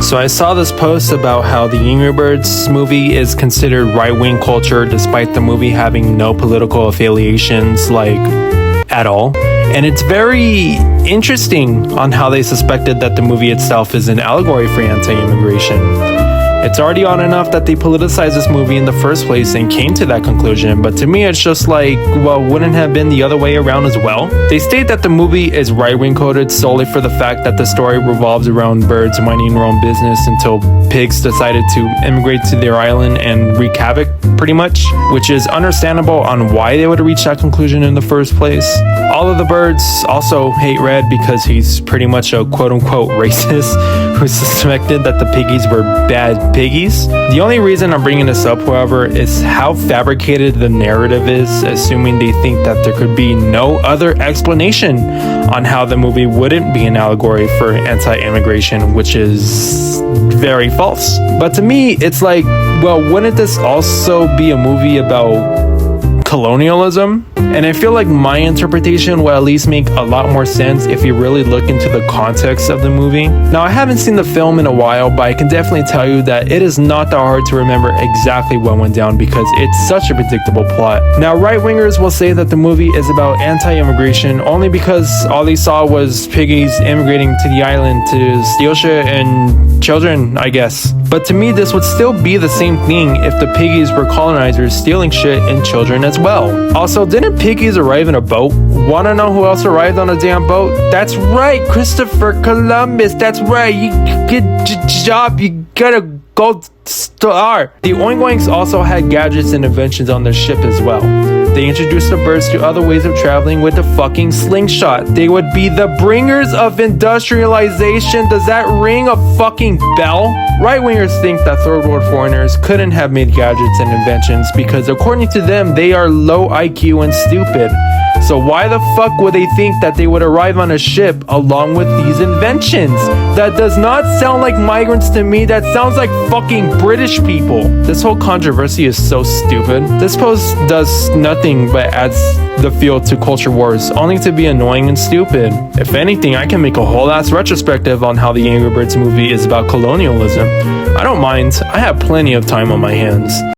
So I saw this post about how the Angry Birds movie is considered right-wing culture despite the movie having no political affiliations, like, at all. And it's very interesting on how they suspected that the movie itself is an allegory for anti-immigration. It's already odd enough that they politicized this movie in the first place and came to that conclusion, but to me it's just like, well, wouldn't it have been the other way around as well? They state that the movie is right-wing coded solely for the fact that the story revolves around birds minding their own business until pigs decided to immigrate to their island and wreak havoc, pretty much, which is understandable on why they would have reached that conclusion in the first place. All of the birds also hate Red because he's pretty much a quote-unquote racist who suspected that the piggies were bad piggies. The only reason I'm bringing this up, however, is how fabricated the narrative is, assuming they think that there could be no other explanation on how the movie wouldn't be an allegory for anti-immigration, which is very false. But to me, it's like, well, wouldn't this also be a movie about colonialism? And I feel like my interpretation will at least make a lot more sense if you really look into the context of the movie. Now, I haven't seen the film in a while, but I can definitely tell you that it is not that hard to remember exactly what went down because it's such a predictable plot. Now, right-wingers will say that the movie is about anti-immigration only because all they saw was piggies immigrating to the island to steal shit and children, I guess. But to me, this would still be the same thing if the piggies were colonizers stealing shit and children as well. Also, didn't piggies arrive in a boat? Wanna know who else arrived on a damn boat? That's right, Christopher Columbus. That's right. You good job. You got a gold star. The Oink Oinks also had gadgets and inventions on their ship as well. They introduced the birds to other ways of traveling with a fucking slingshot. They would be the bringers of industrialization. Does that ring a fucking bell? Right-wingers think that third world foreigners couldn't have made gadgets and inventions because according to them, they are low IQ and stupid. So why the fuck would they think that they would arrive on a ship along with these inventions? That does not sound like migrants to me. That sounds like fucking British people. This whole controversy is so stupid. This post does nothing but adds the fuel to culture wars, only to be annoying and stupid. If anything, I can make a whole ass retrospective on how the Angry Birds movie is about colonialism. I don't mind. I have plenty of time on my hands.